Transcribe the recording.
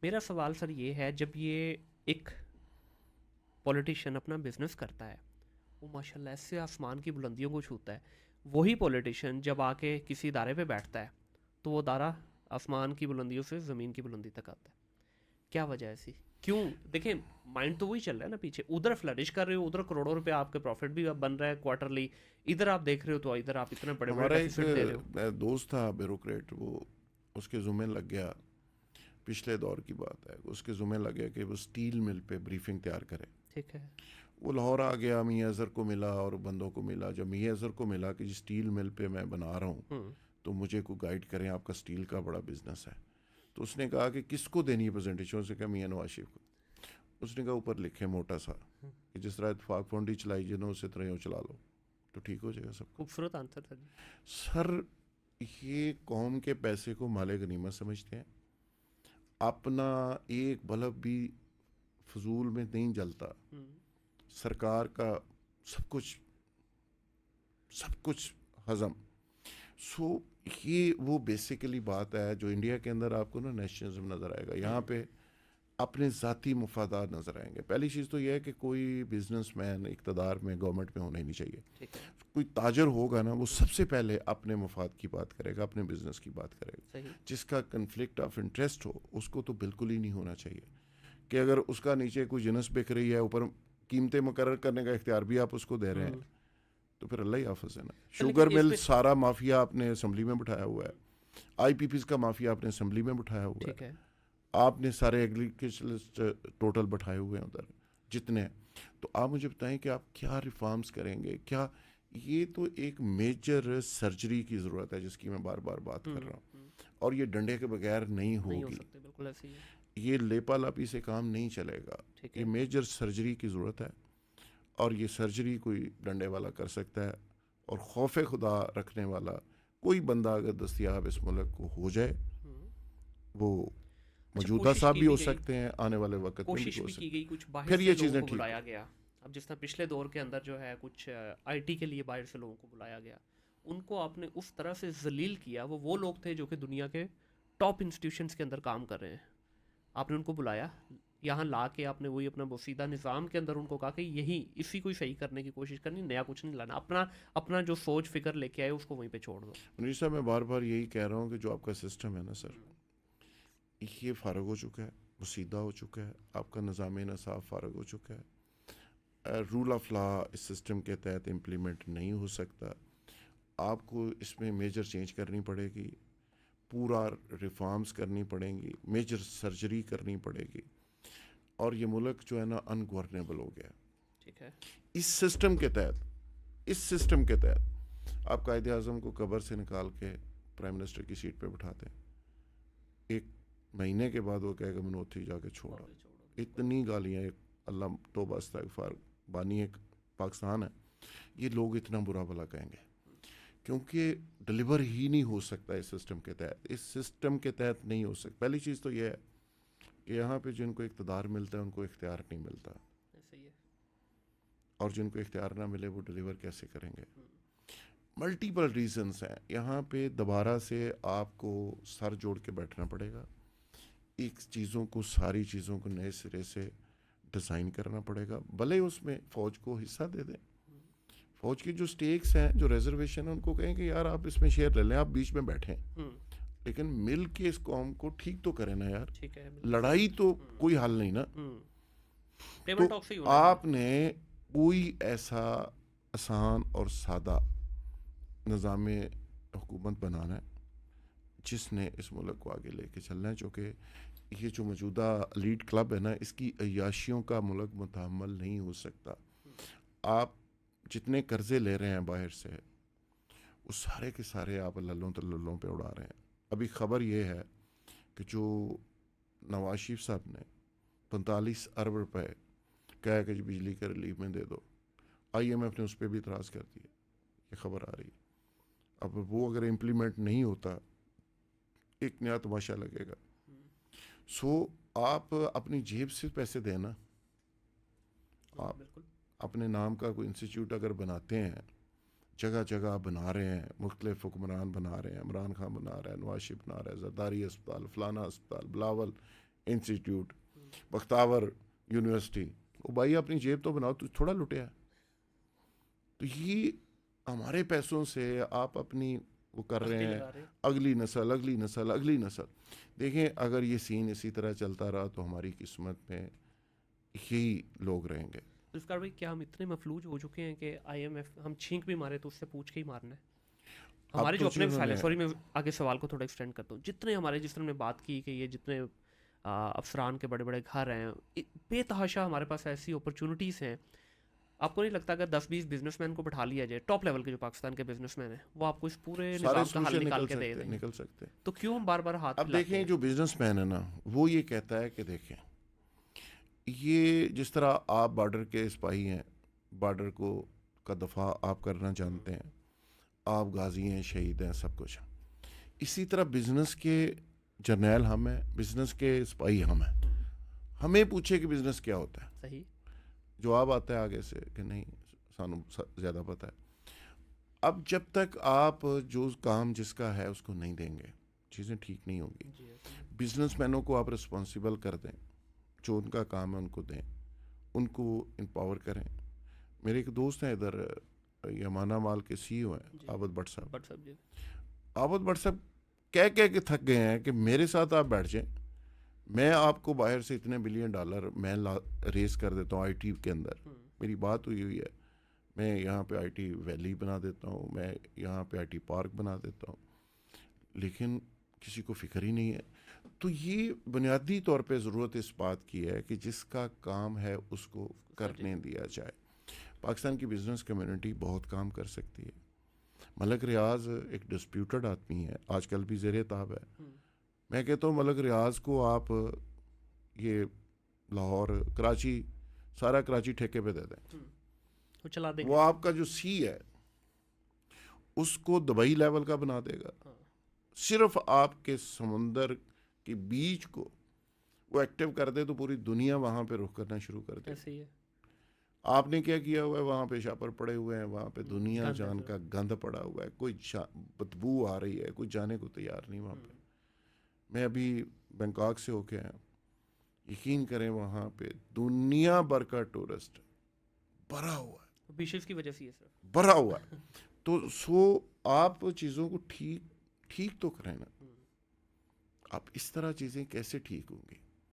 میرا سوال سر یہ ہے، جب یہ ایک پولیٹیشین اپنا بزنس کرتا ہے، وہ ماشاء اللہ ایسے آسمان کی بلندیوں کو چھوتا ہے، وہی پولیٹیشین جب آ کے کسی ادارے پہ بیٹھتا ہے تو وہ ادارہ آسمان کی بلندیوں سے زمین کی بلندی تک آتا ہے. کیا وجہ ہے ایسی؟ کیوں؟ دیکھیں، مائنڈ تو وہی چل رہا ہے نا پیچھے. ادھر فلرش کر رہے ہو، ادھر کروڑوں روپے آپ کے پروفٹ بھی بن رہا ہے کوارٹرلی، ادھر آپ دیکھ رہے ہو تو ادھر آپ اتنے بڑے بڑے ہمارا ایک ڈیفیسٹ دے رہے ہو. دوست تھا بیوروکریٹ، وہ اس کے ذمہ لگ گیا، پچھلے دور کی بات ہے، اس کے ذمہ لگ گیا کہ وہ اسٹیل مل پہ بریفنگ تیار کرے. ٹھیک ہے. وہ لاہور آ گیا، میاں اظہر کو ملا اور بندوں کو ملا. جب میاں اظہر کو ملا کہ اسٹیل مل پہ میں بنا رہا ہوں تو مجھے کو گائیڈ کریں، آپ کا اسٹیل کا بڑا بزنس ہے. تو اس نے کہا کہ کس کو دینی ہے پریزنٹیشن؟ اس نے کہا میاں نواز شریف کو. اس نے کہا اوپر لکھے موٹا سا کہ جس طرح اتفاق فاؤنڈی چلائی جنہوں اسی طرح یوں چلا لو تو ٹھیک ہو جائے گا سب. خوبصورت آنسر تھا جی. سر یہ قوم کے پیسے کو مال غنیمت سمجھتے ہیں. اپنا ایک بلب بھی فضول میں نہیں جلتا. سرکار کا سب کچھ ہضم. سو یہ وہ بیسیکلی بات ہے جو انڈیا کے اندر آپ کو نا نیشنلزم نظر آئے گا. یہاں پہ اپنے ذاتی مفادات نظر آئیں گے. پہلی چیز تو یہ ہے کہ کوئی بزنس مین اقتدار میں گورنمنٹ میں ہونا ہی نہیں چاہیے. ٹھیک ہے. کوئی تاجر ہوگا نا، وہ سب سے پہلے اپنے مفاد کی بات کرے گا، اپنے بزنس کی بات کرے گا. صحیح. جس کا کنفلکٹ آف انٹرسٹ ہو اس کو تو بالکل ہی نہیں ہونا چاہیے کہ اگر اس کا نیچے کوئی جنس بک رہی ہے، اوپر قیمتیں مقرر کرنے کا اختیار بھی آپ اس کو دے رہے ہیں، تو پھر اللہ ہی حافظ ہے نا. لیکن شوگر اس مل پہ سارا مافیا آپ نے اسمبلی میں بٹھایا ہوا ہے. آئی پی پیز کا مافیا آپ نے اسمبلی میں بٹھایا ہوا ہے. ٹھیک ہے. آپ نے سارے ایگریکلچرسٹ ٹوٹل بٹھائے ہوئے ہیں ادھر جتنے ہیں. تو آپ مجھے بتائیں کہ آپ کیا ریفارمز کریں گے؟ کیا یہ تو ایک میجر سرجری کی ضرورت ہے جس کی میں بار بار بات کر رہا ہوں، اور یہ ڈنڈے کے بغیر نہیں نہیں ہو ہوگی. سکتے، بالکل ایسے ہی ہے. یہ لیپا لاپی سے کام نہیں چلے گا. ٹھیک یہ ہے. میجر سرجری کی ضرورت ہے، اور یہ سرجری کوئی ڈنڈے والا کر سکتا ہے. اور خوف خدا رکھنے والا کوئی بندہ اگر دستیاب اس ملک کو ہو جائے، وہ اچھا، موجودہ کوشش صاحب کی بھی ہو بھی گئی، سکتے ہیں، آنے والے وقت میں بھی کوشش ہو بھی کی سکتے گئی، ہیں. کچھ باہر پھر سے یہ لوگوں چیزیں کو ٹھیک بلایا ہوں. گیا. اب جس طرح پچھلے دور کے اندر جو ہے کچھ آئی ٹی کے لیے باہر سے لوگوں کو بلایا گیا، ان کو آپ نے اس طرح سے ذلیل کیا. وہ لوگ تھے جو کہ دنیا کے ٹاپ انسٹیٹیوشنس کے اندر کام کر رہے ہیں. آپ نے ان کو بلایا یہاں لا کے، آپ نے وہی اپنا بسیدہ نظام کے اندر ان کو کہا کہ یہی اسی کو صحیح کرنے کی کوشش کرنی، نیا کچھ نہیں لانا. اپنا جو سوچ فکر لے کے آئے اس کو وہیں پہ چھوڑ دو. منیر صاحب، میں بار بار یہی کہہ رہا ہوں کہ جو آپ کا سسٹم ہے نا سر، یہ فارغ ہو چکا ہے، بسیدہ ہو چکا ہے. آپ کا نظام نصاب فارغ ہو چکا ہے. رول آف لا اس سسٹم کے تحت امپلیمنٹ نہیں ہو سکتا. آپ کو اس میں میجر چینج کرنی پڑے گی، پورا ریفارمز کرنی پڑیں گی، میجر سرجری کرنی پڑے گی. اور یہ ملک جو ہے نا انگورنیبل ہو گیا. ٹھیک ہے. اس سسٹم کے تحت آپ قائد اعظم کو قبر سے نکال کے پرائم منسٹر کی سیٹ پہ بٹھاتے ہیں، ایک مہینے کے بعد وہ کہے گا میں نے اتھی جا کے چھوڑا. اتنی گالیاں، اللہ توبہ استغفار، بانی ایک پاکستان ہے، یہ لوگ اتنا برا بھلا کہیں گے کیونکہ ڈلیور ہی نہیں ہو سکتا اس سسٹم کے تحت. اس سسٹم کے تحت نہیں ہو سکتا. پہلی چیز تو یہ ہے کہ یہاں پہ جن کو اقتدار ملتا ہے ان کو اختیار نہیں ملتا، صحیح ہے. اور جن کو اختیار نہ ملے وہ ڈلیور کیسے کریں گے؟ ملٹیپل ریزنز ہیں. یہاں پہ دوبارہ سے آپ کو سر جوڑ کے بیٹھنا پڑے گا. ایک ساری چیزوں کو نئے سرے سے ڈیزائن کرنا پڑے گا. بھلے اس میں فوج کو حصہ دے دیں، فوج کی جو سٹیکس ہیں، جو ریزرویشن ہیں، ان کو کہیں کہ یار آپ اس میں شیئر لے لیں، آپ بیچ میں بیٹھیں، لیکن مل کے اس قوم کو ٹھیک تو کریں نا یار. ٹھیک ہے. لڑائی تو کوئی حل نہیں نا. ٹیبل تو ٹاک سے ہی ہونا آپ چاہیے. نے کوئی ایسا آسان اور سادہ نظام حکومت بنانا ہے جس نے اس ملک کو آگے لے کے چلنا ہے. چونکہ یہ جو موجودہ لیڈ کلب ہے نا، اس کی عیاشیوں کا ملک متحمل نہیں ہو سکتا. آپ جتنے قرضے لے رہے ہیں باہر سے، وہ سارے کے سارے آپ للوں تللوں پہ اڑا رہے ہیں. ابھی خبر یہ ہے کہ جو نواز شریف صاحب نے 45 ارب روپے کہا کہ بجلی کا ریلیف میں دے دو، آئی ایم ایف نے اس پہ بھی اعتراض کر دیا. یہ خبر آ رہی ہے. اب وہ اگر امپلیمنٹ نہیں ہوتا، ایک نیا تماشا لگے گا. سو آپ اپنی جیب سے پیسے دینا. آپ بالکل. اپنے نام کا کوئی انسٹیٹیوٹ اگر بناتے ہیں، جگہ جگہ بنا رہے ہیں، مختلف حکمران بنا رہے ہیں، عمران خان بنا رہا ہے، نواز شریف بنا رہا ہے، زرداری اسپتال، فلانا اسپتال، بلاول، انسٹیٹیوٹ, بختاور یونیورسٹی, وہ بھائی اپنی جیب تو بناؤ, تو تھوڑا لٹیا. تو یہ ہمارے پیسوں سے آپ اپنی وہ کر رہے ہیں, اگلی نسل اگلی نسل اگلی نسل. دیکھیں اگر یہ سین اسی طرح چلتا رہا تو ہماری قسمت میں یہی لوگ رہیں گے. ذوالفقار بھائی کیا ہم اتنے مفلوج ہو چکے ہیں کہ آئی ایم ایف ہم چھینک بھی مارے تو اس سے پوچھ کے ہی مارنا ہے؟ ہمارے جو اپنے مسائل ہیں, سوری میں آگے سوال کو تھوڑا ایکسٹینڈ کرتا ہوں, جتنے ہمارے جس طرح نے بات کی کہ یہ جتنے افسران کے بڑے بڑے گھر ہیں, بے تحاشا ہمارے پاس ایسی اپرچونیٹیز ہیں. آپ کو نہیں لگتا اگر 10-20 بزنس مین کو بٹھا لیا جائے, ٹاپ لیول کے جو پاکستان کے بزنس مین ہیں, وہ آپ کو اس پورے نظام کا حل نکال کے دے دیں؟ نکل سکتے. تو کیوں ہم بار بار ہاتھ اب دیکھیں جو بزنس مین ہے نا, وہ یہ کہتا ہے کہ دیکھیں یہ جس طرح آپ بارڈر کے سپاہی ہیں, بارڈر کو کا دفاع آپ کرنا جانتے ہیں, آپ غازی ہیں, شہید ہیں, سب کچھ ہیں, اسی طرح بزنس کے جرنیل ہم ہیں, بزنس کے سپاہی ہم ہیں. ہمیں پوچھے کہ بزنس کیا ہوتا ہے, صحیح جواب آتا ہے آگے سے کہ نہیں سانو زیادہ پتہ ہے. اب جب تک آپ جو کام جس کا ہے اس کو نہیں دیں گے, چیزیں ٹھیک نہیں ہوں گی. بزنس مینوں کو آپ رسپانسیبل کر دیں, جو ان کا کام ہے ان کو دیں, ان کو امپاور کریں. میرے ایک دوست ہیں ادھر یمانہ مال کے سی او ہیں, عابد بٹ صاحب. عابد بٹ صاحب کہہ کے تھک گئے ہیں کہ میرے ساتھ آپ بیٹھ جائیں, میں آپ کو باہر سے اتنے $1 بلین میں ریز کر دیتا ہوں آئی ٹی کے اندر. میری بات ہوئی ہے, میں یہاں پہ آئی ٹی ویلی بنا دیتا ہوں, میں یہاں پہ آئی ٹی پارک بنا دیتا ہوں, لیکن کسی کو فکر ہی نہیں ہے. تو یہ بنیادی طور پہ ضرورت اس بات کی ہے کہ جس کا کام ہے اس کو کرنے دیا جائے. پاکستان کی بزنس کمیونٹی بہت کام کر سکتی ہے. ملک ریاض ایک ڈسپیوٹڈ آدمی ہے, آج کل بھی زیر تاب ہے. میں کہتا ہوں ملک ریاض کو آپ یہ لاہور کراچی سارا کراچی ٹھیکے پہ دے دیں, وہ آپ کا جو سی ہے اس کو دبئی لیول کا بنا دے گا. صرف آپ کے سمندر کے بیچ کو وہ ایکٹیو کر دے تو پوری دنیا وہاں پہ رخ کرنا شروع کر دے. آپ نے کیا کیا ہوا ہے, وہاں پہ شاپر پڑے ہوئے ہیں, وہاں پہ دنیا جان کا گند پڑا ہوا ہے, کوئی بدبو آ رہی ہے, کوئی جانے کو تیار نہیں وہاں پہ. میں ابھی بینکاک سے ہو کے آیا, یقین کریں وہاں پہ دنیا بھر کا ٹورسٹ بھرا ہوا ہے, بیچز کی وجہ سے بھرا ہوا ہے. تو آپ چیزوں کو ٹھیک تو کریں نا. آپ اس طرح چیزیں کیسے ٹھیک ہوں گی؟